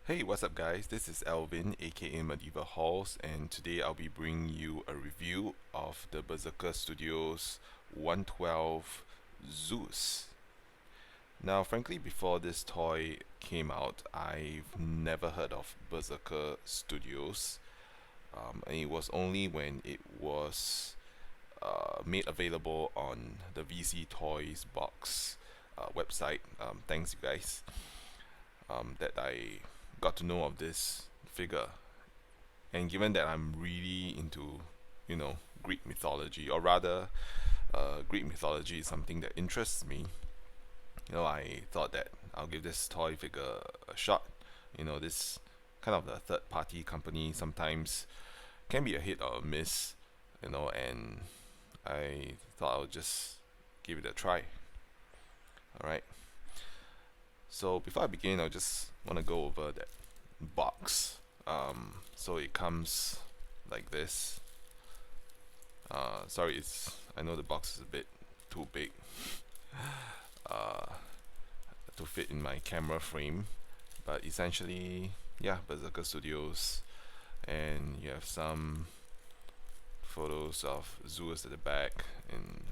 Hey, what's up, guys? This is Alvin, aka Medieval Halls, and today I'll be bringing you a review of the Berserker Studios 112 Zeus. Now, frankly, before this toy came out, I've never heard of Berserker Studios, and it was only when it was made available on the VC Toys box website. Thanks, you guys. That I got to know of this figure. And given that I'm really into, Greek mythology, or rather, Greek mythology is something that interests me, I thought that I'll give this toy figure a shot. This kind of the third party company sometimes can be a hit or a miss, and I thought I'll just give it a try. Alright. So before I begin, I just want to go over that box. So it comes like this. Sorry, I know the box is a bit too big uh, to fit in my camera frame, but essentially, yeah, Berserker Studios, and you have some photos of Zeus at the back and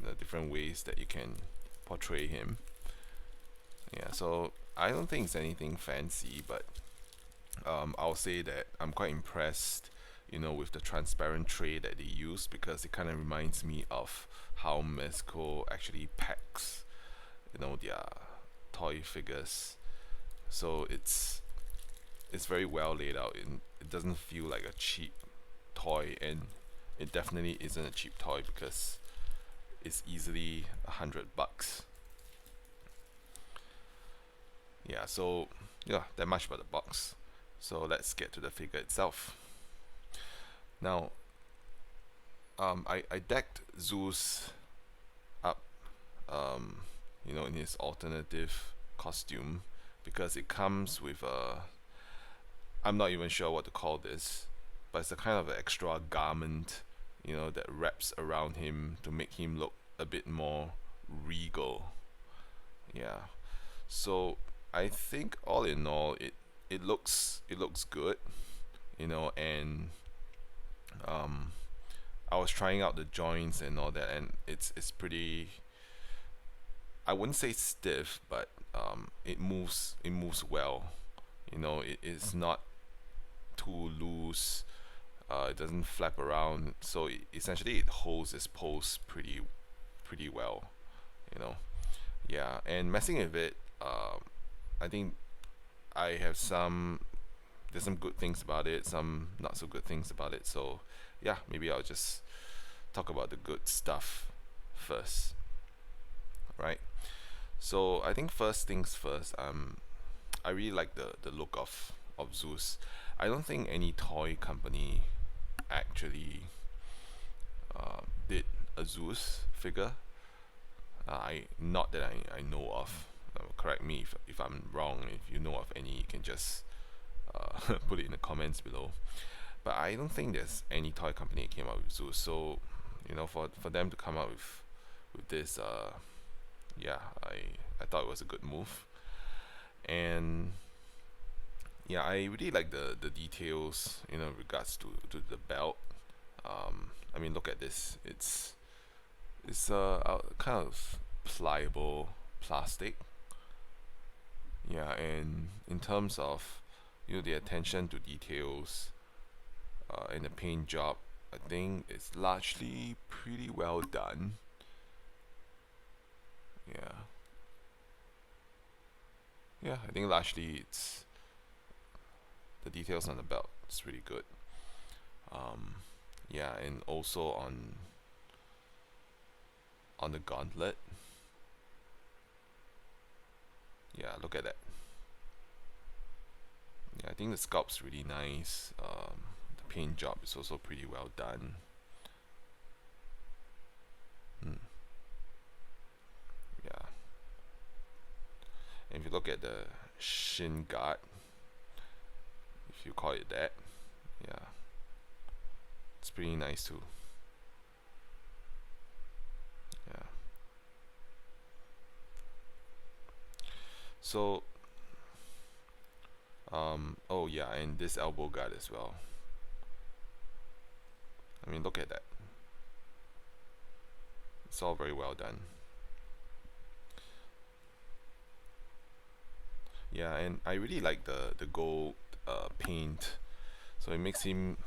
the different ways that you can portray him. Yeah, so I don't think it's anything fancy, but I'll say that I'm quite impressed, with the transparent tray that they use because it kind of reminds me of how Mezco actually packs, their toy figures. So it's very well laid out, and it doesn't feel like a cheap toy, and it definitely isn't a cheap toy because it's easily $100. Yeah, so yeah, that much about the box. So let's get to the figure itself. Now, I decked Zeus up, in his alternative costume because it comes with a. I'm not even sure what to call this, but it's a kind of an extra garment, that wraps around him to make him look a bit more regal. Yeah. So I think all in all, it looks good, and um, I was trying out the joints and all that, and it's pretty. I wouldn't say stiff, but it moves well. It is not too loose. It doesn't flap around, so essentially it holds its pose pretty well. You know, yeah. And messing with it, I think I have there's some good things about it, some not so good things about it. So yeah, maybe I'll just talk about the good stuff first, right? So I think first things first. I really like the look of Zeus. I don't think any toy company actually did a Zeus figure. I not that I know of. Correct me if I'm wrong. If you know of any, you can just put it in the comments below. But I don't think there's any toy company that came out with Zeus. So for them to come out with this, yeah, I thought it was a good move. And yeah, I really like the details, regards to the belt. I mean, look at this. It's a kind of pliable plastic. Yeah, and in terms of the attention to details and the paint job, I think it's largely pretty well done. Yeah, yeah, I think largely it's the details on the belt. It's really good. Um, yeah, and also on the gauntlet. Yeah, look at that. Yeah, I think the sculpt's really nice. The paint job is also pretty well done. Hmm. Yeah, and if you look at the shin guard, if you call it that, yeah, it's pretty nice too. Yeah. So Oh yeah, and this elbow guard as well. I mean, look at that. It's all very well done. Yeah, and I really like the gold paint. So it makes him,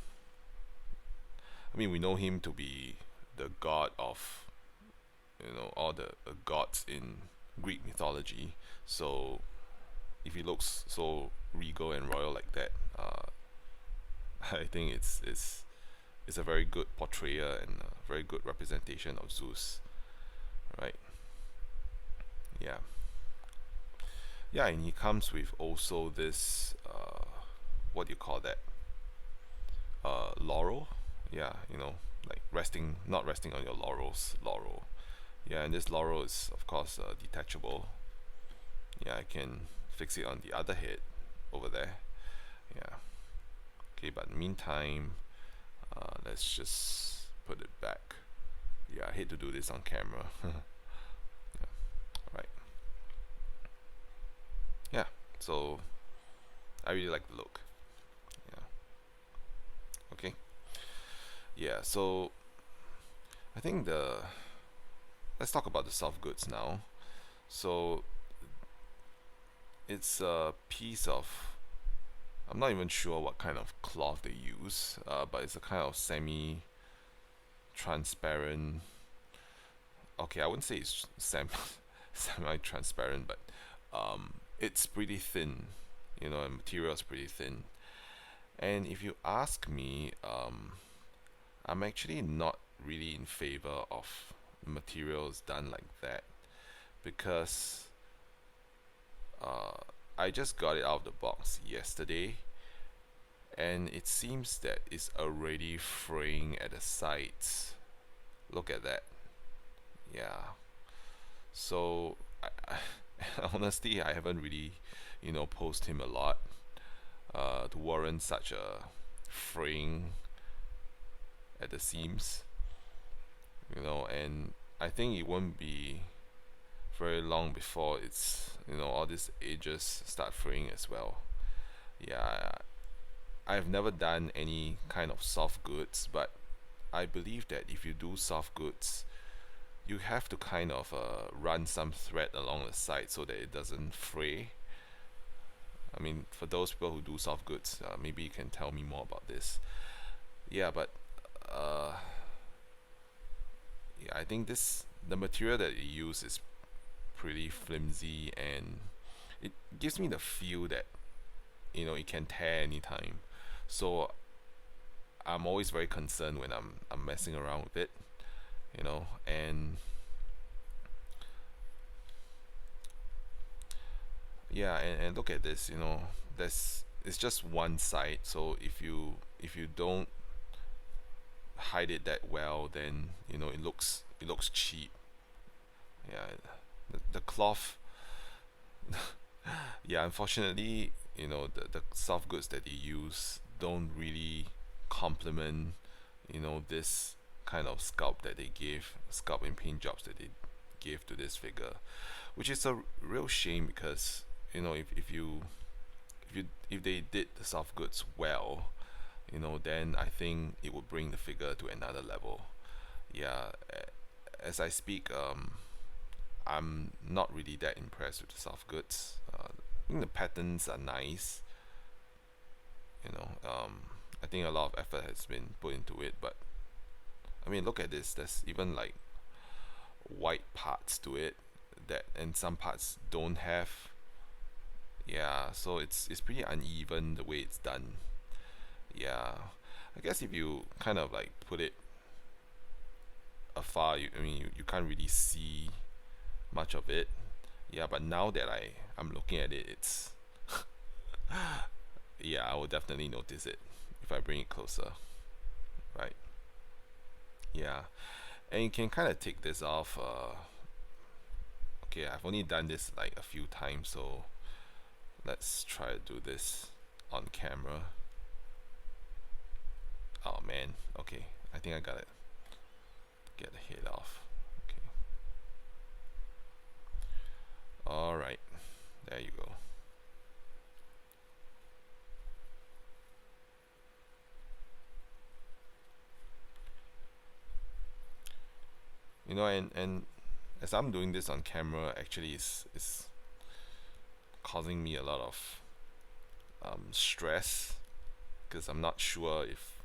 I mean, we know him to be the god of, all the gods in Greek mythology. So if he looks so regal and royal like that, I think it's a very good portrayal and a very good representation of Zeus, right? Yeah, yeah, and he comes with also this what do you call that? Laurel, yeah, like resting, not resting on your laurels, laurel. Yeah, and this laurel is of course detachable. Yeah, I can fix it on the other head over there. Yeah. Okay, but meantime, let's just put it back. Yeah, I hate to do this on camera. Yeah. Right. Yeah. So I really like the look. Yeah. Okay. Yeah. So I think let's talk about the soft goods now. So it's a piece of, I'm not even sure what kind of cloth they use, but it's a kind of semi-transparent. Okay, I wouldn't say it's semi-transparent, but it's pretty thin. And material is pretty thin. And if you ask me, I'm actually not really in favor of materials done like that because uh, I just got it out of the box yesterday, and it seems that it's already fraying at the sides. Look at that. Yeah. So honestly, I haven't really, posed him a lot to warrant such a fraying at the seams. And I think it won't be very long before it's, all these edges start fraying as well. Yeah, I've never done any kind of soft goods, but I believe that if you do soft goods, you have to kind of run some thread along the side so that it doesn't fray. I mean, for those people who do soft goods, maybe you can tell me more about this. Yeah, but uh, yeah, I think the material that you use is pretty flimsy, and it gives me the feel that it can tear anytime. So I'm always very concerned when I'm messing around with it, and yeah, and look at this, there's it's just one side. So if you don't hide it that well, then it looks cheap. Yeah, the cloth. Yeah, unfortunately, the soft goods that they use don't really complement, this kind of sculpt and paint jobs that they give to this figure, which is a real shame because if they did the soft goods well, then I think it would bring the figure to another level. Yeah, as I speak, I'm not really that impressed with the soft goods. I think the patterns are nice. I think a lot of effort has been put into it, but I mean, look at this. There's even like white parts to it and some parts don't have. Yeah, so it's pretty uneven the way it's done. Yeah, I guess if you kind of like put it afar, you can't really see much of it. Yeah, but now that I'm looking at it, it's yeah, I will definitely notice it if I bring it closer, right? Yeah, and you can kind of take this off. Okay, I've only done this like a few times, so let's try to do this on camera. Oh man, okay, I think I gotta get the head off. Okay, all right, there you go. you know, and as I'm doing this on camera, actually is causing me a lot of stress, because I'm not sure if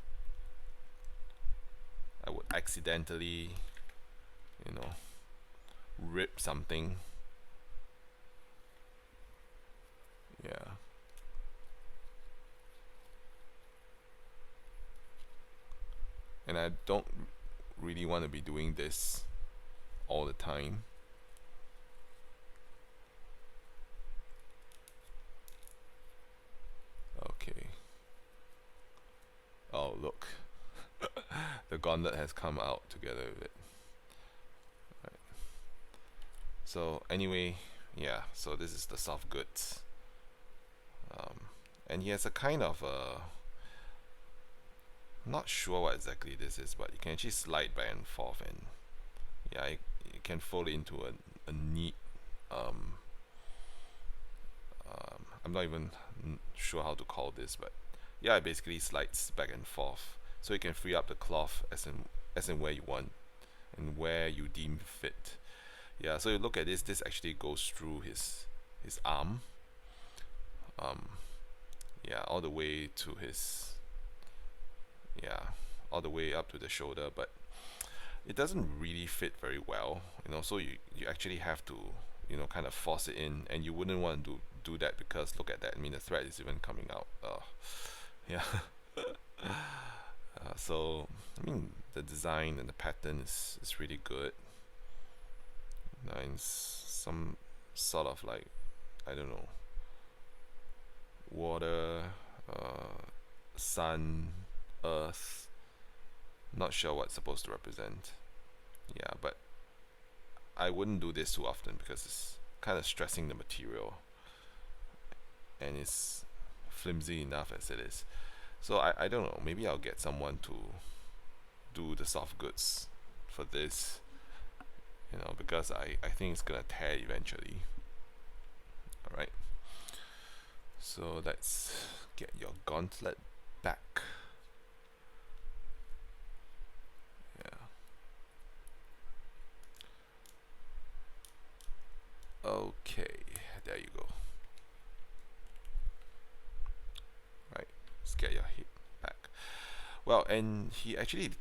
I would accidentally, you know, rip something. Yeah. And I don't really want to be doing this all the time. Okay. Oh, look. The gauntlet has come out together with it. Right. So anyway, yeah, so this is the soft goods. And he has a kind of not sure what exactly this is, but you can actually slide back and forth, and yeah, you can fold it into a neat I'm not even sure how to call this, but yeah, it basically slides back and forth, so you can free up the cloth as in where you want and where you deem fit. Yeah, so you look at this. This actually goes through his arm. Yeah, all the way to his, yeah, all the way up to the shoulder, but it doesn't really fit very well, you know. So you actually have to, you know, kind of force it in, and you wouldn't want to do that, because look at that. I mean, the thread is even coming out. Yeah. So I mean, the design and the pattern is really good. And some sort of like, I don't know, water, sun, earth. Not sure what it's supposed to represent. Yeah, but I wouldn't do this too often, because it's kind of stressing the material, and it's flimsy enough as it is. So I don't know, maybe I'll get someone to do the soft goods for this, you know, because I think it's gonna tear eventually. Alright, so let's get your gauntlet back. Yeah. Okay, there you go. Right, let's get your head back. Well, and he actually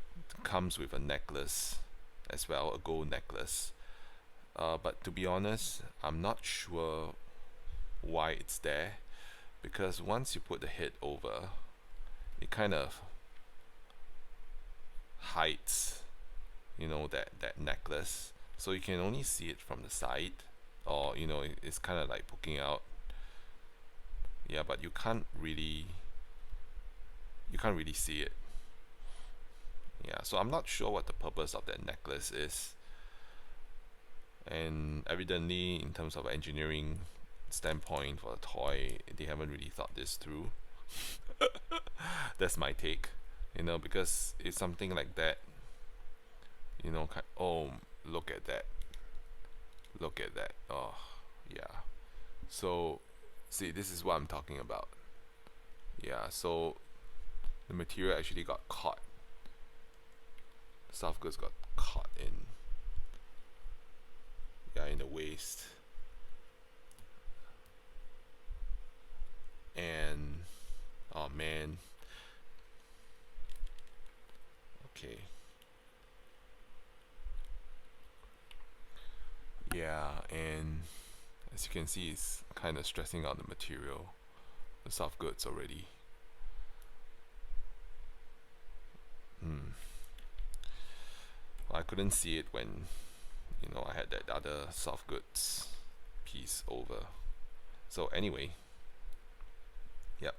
comes with a necklace as well, a gold necklace. But to be honest, I'm not sure why it's there, because once you put the head over, it kind of hides, you know, that necklace, so you can only see it from the side, or you know, it's kind of like poking out. Yeah, but you can't really see it. Yeah, so I'm not sure what the purpose of that necklace is, and evidently in terms of engineering standpoint for a toy, they haven't really thought this through. That's my take, you know, because it's something like that, you know. Oh, look at that, oh yeah. So see, this is what I'm talking about. Yeah, so the material actually got caught, soft goods got caught in, yeah, in the waist. And oh man, okay, yeah, and as you can see, it's kind of stressing out the material, the soft goods already. Well, I couldn't see it when, you know, I had that other soft goods piece over. So anyway, yep.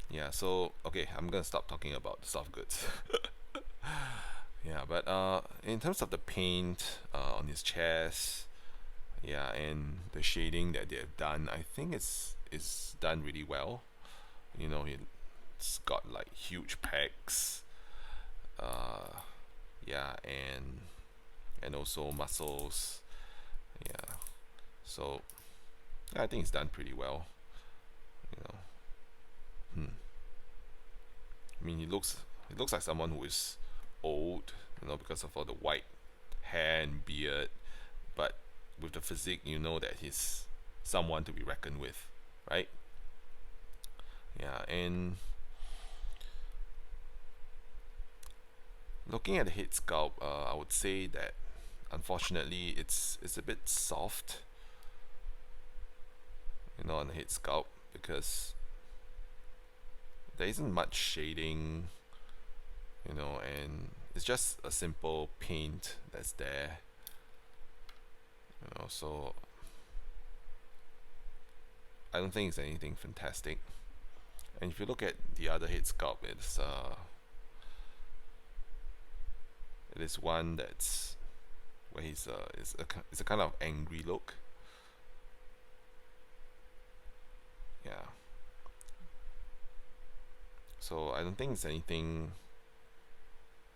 Yeah, so okay, I'm gonna stop talking about the soft goods. Yeah, but in terms of the paint on his chest, yeah, and the shading that they have done, I think it's done really well. You know, it's got like huge pecs, yeah, and also muscles, yeah. So yeah, I think it's done pretty well. You know, I mean, he looks like someone who is old, you know, because of all the white hair and beard, but with the physique, you know that he's someone to be reckoned with, right? Yeah, and looking at the head sculpt, I would say that unfortunately it's a bit soft, you know, on the head sculpt, because there isn't much shading, you know, and it's just a simple paint that's there, you know, so I don't think it's anything fantastic. And if you look at the other head sculpt, it is one that's where it's a kind of angry look. Yeah. So I don't think it's anything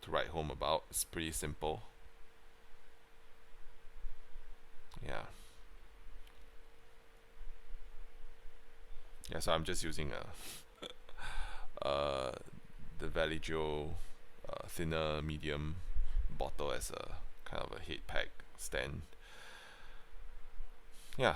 to write home about. It's pretty simple. Yeah. Yeah, so I'm just using the Valley Joe thinner medium bottle as a kind of a head pack stand. Yeah.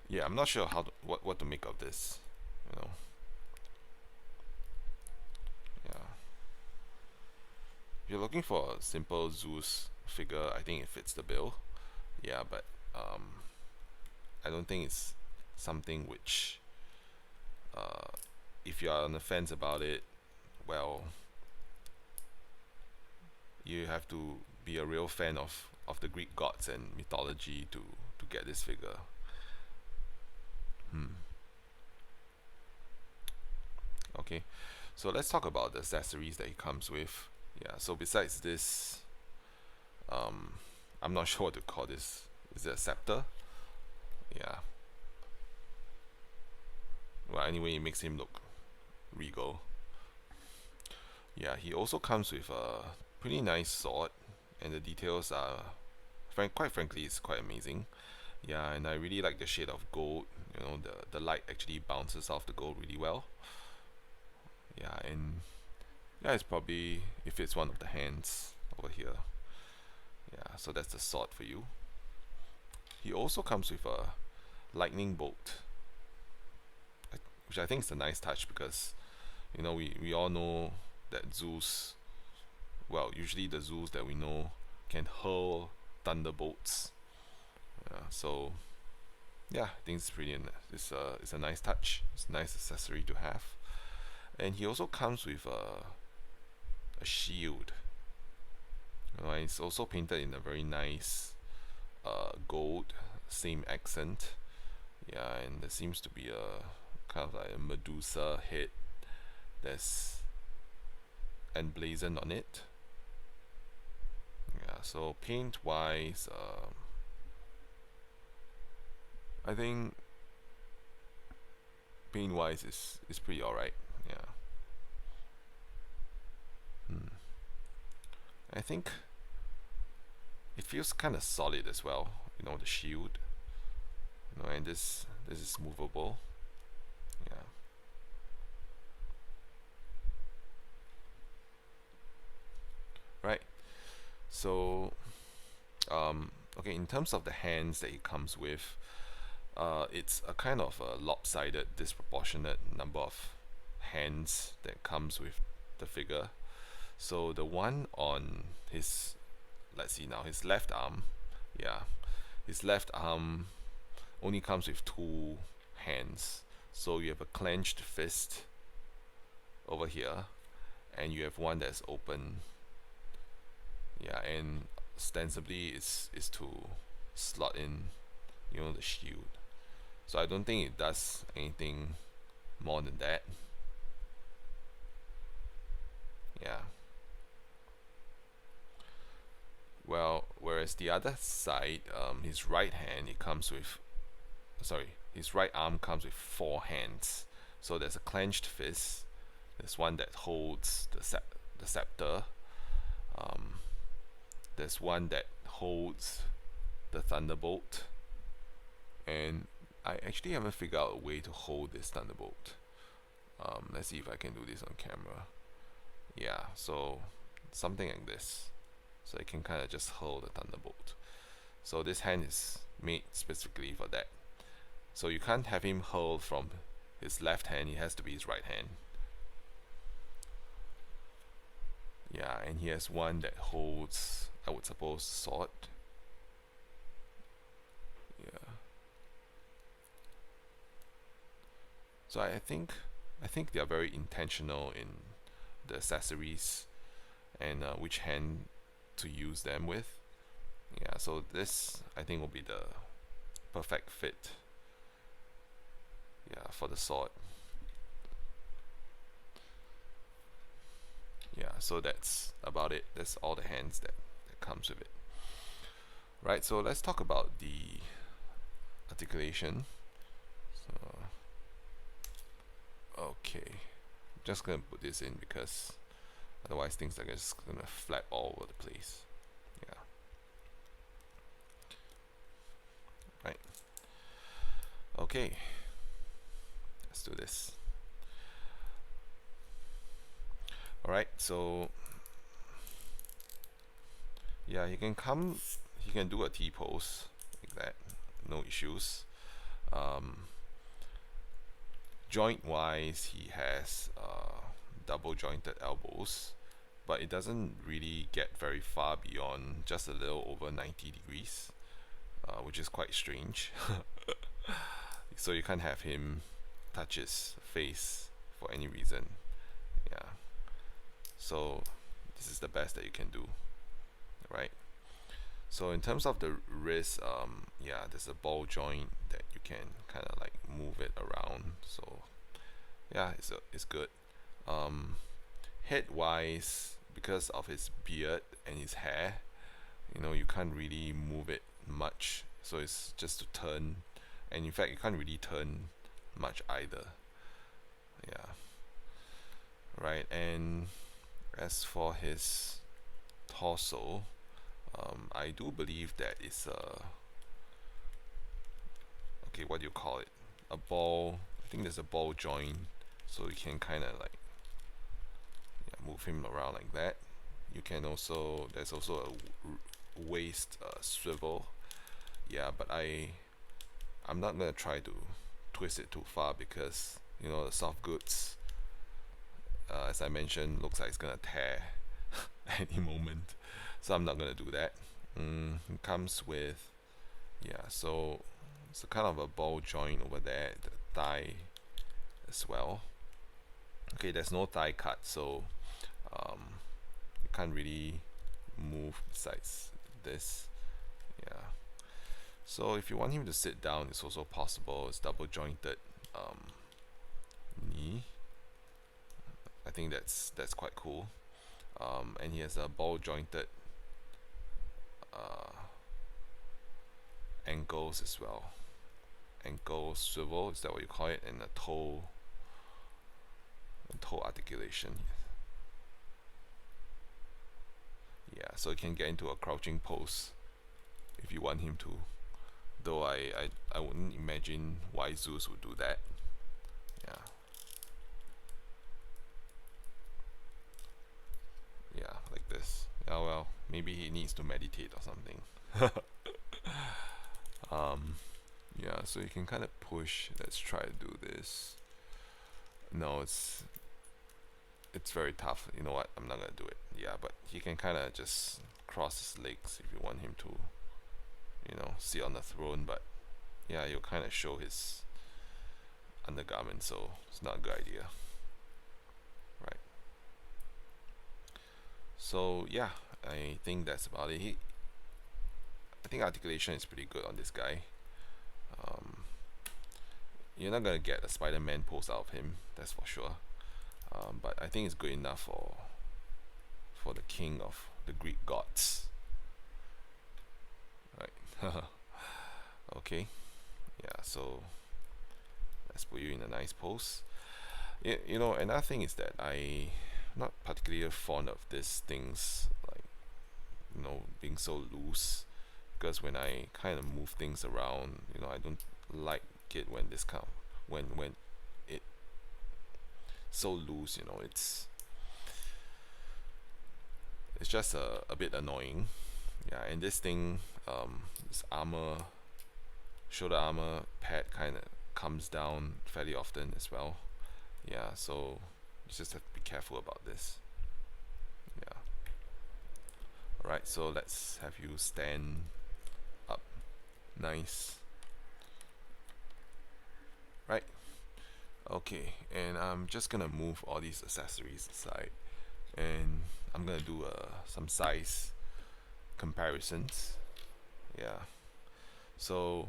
Yeah, I'm not sure what to make of this, you know. Yeah. If you're looking for a simple Zeus figure, I think it fits the bill. Yeah, but I don't think it's something which, if you are on the fence about it, well, you have to be a real fan of the Greek gods and mythology to get this figure. Okay, so let's talk about the accessories that he comes with. Yeah, so besides this, I'm not sure what to call this. Is it a scepter? Yeah. Well, anyway, it makes him look regal. Yeah, he also comes with a pretty nice sword, and the details are, quite frankly, it's quite amazing. Yeah, and I really like the shade of gold. You know, the light actually bounces off the gold really well. Yeah, and yeah, it fits one of the hands over here. Yeah, so that's the sword for you. He also comes with a lightning bolt, which I think is a nice touch, because you know, we all know that Zeus, well, usually the Zeus that we know can hurl thunderbolts. So yeah, I think it's pretty. It's a nice touch. It's a nice accessory to have. And he also comes with a shield. And it's also painted in a very nice gold, same accent. Yeah, and there seems to be a kind of like a Medusa head that's emblazoned on it. Yeah, so paint wise, I think paint wise is pretty alright. Yeah. I think it feels kind of solid as well. You know, the shield. You know, and this is movable. Yeah. Right. So, okay, in terms of the hands that it comes with, it's a kind of a lopsided, disproportionate number of hands that comes with the figure. So the one on his, let's see now, his left arm, yeah, his left arm only comes with two hands. So you have a clenched fist over here, and you have one that's open. Yeah, and ostensibly is to slot in, you know, the shield. So I don't think it does anything more than that. Yeah. Well, whereas the other side, his right hand, it comes with, sorry, his right arm comes with four hands. So there's a clenched fist. There's one that holds the scepter. There's one that holds the thunderbolt, and I actually haven't figured out a way to hold this thunderbolt. Let's see if I can do this on camera. Yeah, so something like this. So I can kind of just hurl the thunderbolt. So this hand is made specifically for that. So you can't have him hurl from his left hand, it has to be his right hand. Yeah, and he has one that holds, I would suppose, sword. Yeah. So I think they are very intentional in the accessories and which hand to use them with. Yeah, so this I think will be the perfect fit. Yeah, for the sword. Yeah, so that's about it. That's all the hands that comes with it. Right, so let's talk about the articulation. So, okay, just gonna put this in because otherwise things are just gonna flap all over the place. Yeah. Right. Okay. Let's do this. Alright, so yeah, he can do a T-pose like that, no issues. Joint wise, he has double jointed elbows, but it doesn't really get very far beyond just a little over 90 degrees, which is quite strange. So you can't have him touch his face for any reason. Yeah. So this is the best that you can do, right? So in terms of the wrist, yeah, there's a ball joint that you can kind of like move it around. So yeah, it's good. Head wise, because of his beard and his hair, you can't really move it much. So it's just to turn, and in fact you can't really turn much either. Yeah. Right, and as for his torso, I do believe that it's okay, what do you call it? A ball. I think there's a ball joint, so you can kind of like move him around like that. You can also, there's also a waist swivel. Yeah, but I'm not gonna try to twist it too far because the soft goods, as I mentioned, looks like it's gonna tear any moment, so I'm not gonna do that. It comes with, yeah, so it's a kind of a ball joint over there, the thigh as well. Okay, there's no thigh cut, so you can't really move besides this. Yeah. So if you want him to sit down, it's also possible. It's double jointed knee. I think that's quite cool. And he has a ball jointed ankles as well. Ankle swivel, is that what you call it? And a toe articulation. Yeah, so you can get into a crouching pose if you want him to. Though I wouldn't imagine why Zeus would do that. Yeah. Yeah, like this. Oh well, maybe he needs to meditate or something. Yeah, so you can kind of push. Let's try to do this. No, it's very tough. You know what? I'm not gonna do it. Yeah, but he can kind of just cross his legs if you want him to, sit on the throne. But yeah, you'll kind of show his undergarment, so it's not a good idea. Right. So yeah, I think that's about it. I think articulation is pretty good on this guy. You're not gonna get a Spider-Man pose out of him, that's for sure. But I think it's good enough for the king of the Greek gods. Right. Okay. Yeah, so let's put you in a nice pose. Another thing is that I'm not particularly fond of these things, like being so loose, because when I kind of move things around, I don't like it when this when so loose, you know, it's just a bit annoying. Yeah, and this thing, this armor, shoulder armor pad kind of comes down fairly often as well. Yeah, so you just have to be careful about this. Yeah. Alright, so let's have you stand up. Nice. Right. Okay, and I'm just gonna move all these accessories aside, and I'm gonna do some size comparisons. Yeah. So,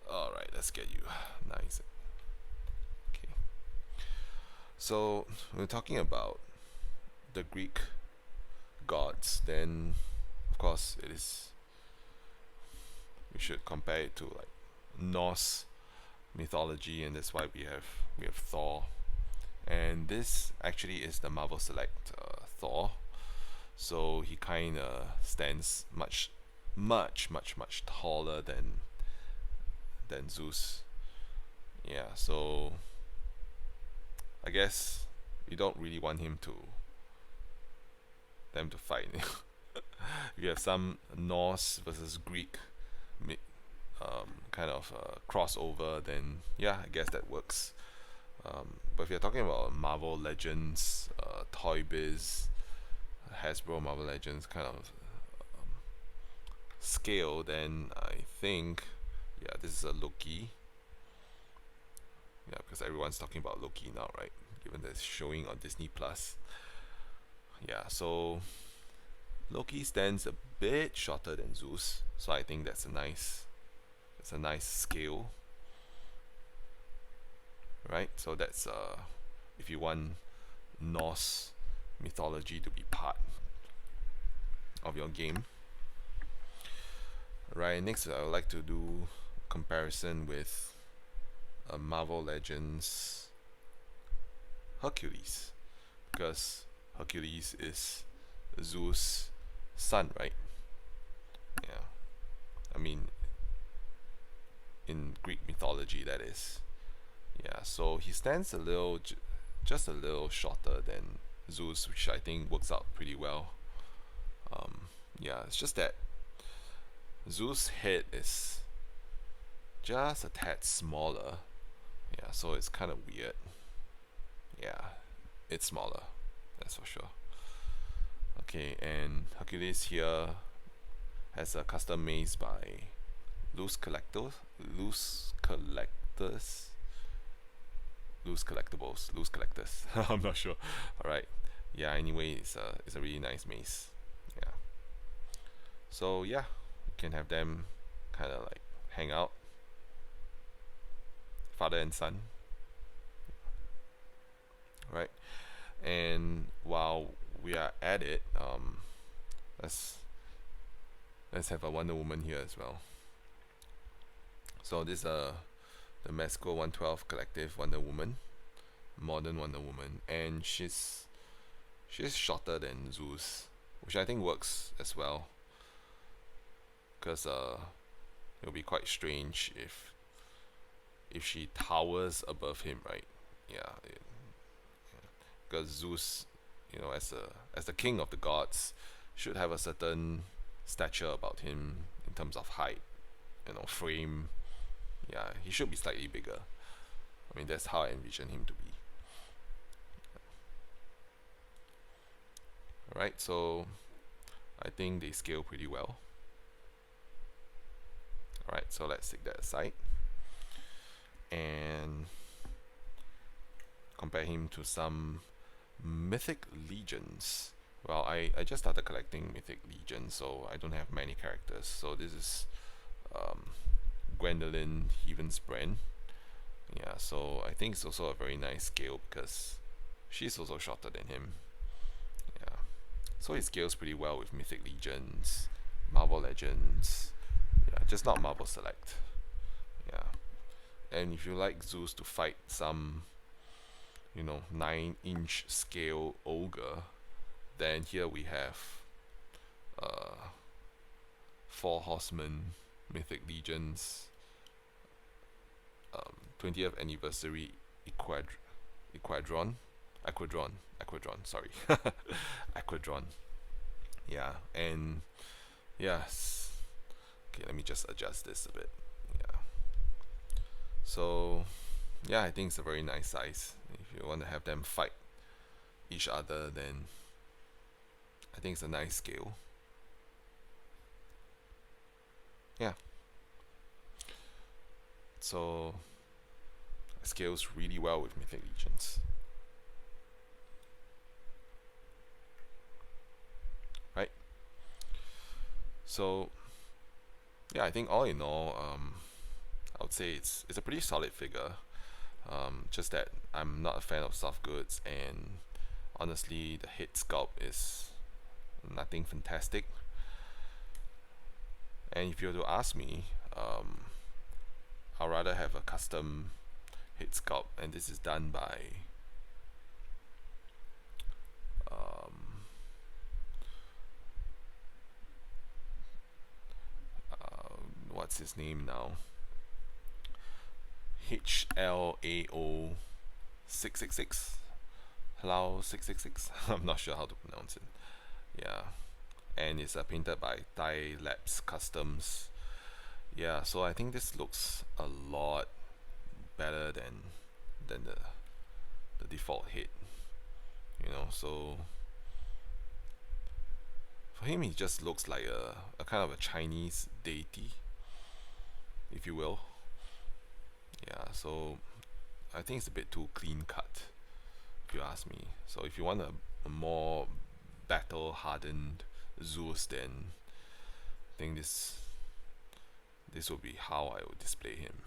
alright, let's get you nice. Okay. So, we're talking about the Greek gods, then of course we should compare it to like Norse mythology, and that's why we have Thor, and this actually is the Marvel Select Thor. So he kind of stands much taller than Zeus. Yeah, so I guess we don't really want them to fight. You have some Norse versus Greek kind of crossover, then yeah, I guess that works. But if you're talking about Marvel Legends, Toy Biz, Hasbro Marvel Legends kind of scale, then I think, yeah, this is a Loki. Yeah, because everyone's talking about Loki now, right? Given that it's showing on Disney Plus. Yeah, so Loki stands a bit shorter than Zeus, so I think that's a nice scale, right? So that's if you want Norse mythology to be part of your game. Right, next I would like to do comparison with Marvel Legends Hercules, because Hercules is Zeus' son, right? Yeah, I mean, in Greek mythology, that is. Yeah, so he stands just a little shorter than Zeus, which I think works out pretty well. Yeah, it's just that Zeus' head is just a tad smaller. Yeah, so it's kind of weird. Yeah, it's smaller, that's for sure. Okay, and Hercules here has a custom mace by Loose Collectibles, Loose Collectors. I'm not sure. All right. Yeah. Anyway, it's a really nice mace. Yeah. So yeah, you can have them kind of like hang out, father and son. Right. And while we are at it, let's have a Wonder Woman here as well. So this the Mesco 112 Collective Wonder Woman, modern Wonder Woman, and she's shorter than Zeus, which I think works as well, because it'll be quite strange if she towers above him, right? Yeah, because Zeus, you know, as the king of the gods, should have a certain stature about him in terms of height, you know, frame. Yeah, he should be slightly bigger. I mean, that's how I envision him to be. Alright, so I think they scale pretty well. Alright, so let's take that aside and compare him to some Mythic Legions. Well, I just started collecting Mythic Legions, so I don't have many characters. So this is Gwendolyn Heavensbrand. Yeah, so I think it's also a very nice scale because she's also shorter than him. Yeah, so it scales pretty well with Mythic Legions, Marvel Legends. Yeah, just not Marvel Select. Yeah, and if you like Zeus to fight some, you know, 9-inch scale ogre, then here we have 4 Horsemen Mythic Legions 20th anniversary Aquadron, sorry. Aquadron. Yeah, and yes. Okay, let me just adjust this a bit. Yeah. So, yeah, I think it's a very nice size. If you want to have them fight each other, then I think it's a nice scale. Yeah. So, it scales really well with Mythic Legions. Right? So, yeah, I think all in all, I would say it's a pretty solid figure. Just that I'm not a fan of soft goods, and honestly, the head sculpt is nothing fantastic. And if you were to ask me, I'd rather have a custom head sculpt, and this is done by what's his name now? HLAO 666. Hello 666. I'm not sure how to pronounce it. Yeah, and it's painted by Thai Labs Customs. Yeah, so I think this looks a lot better than the default head. You know, so for him, he just looks like a kind of a Chinese deity, if you will. Yeah, so I think it's a bit too clean cut, if you ask me. So if you want a more battle hardened Zeus, then I think this will be how I would display him.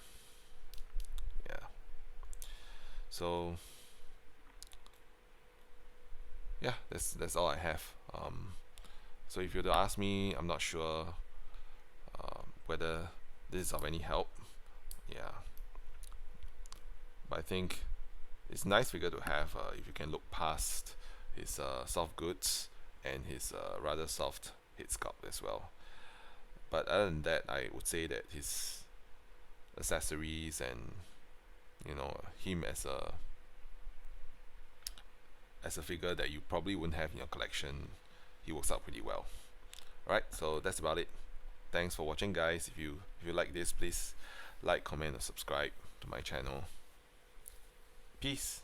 Yeah. So yeah, that's all I have. So if you were to ask me, I'm not sure whether this is of any help. Yeah. But I think it's a nice figure to have if you can look past his soft goods and his rather soft head sculpt as well. But other than that, I would say that his accessories and him as a figure that you probably wouldn't have in your collection, he works out pretty well. Alright, so that's about it. Thanks for watching, guys. If you like this, please like, comment, or subscribe to my channel. Peace.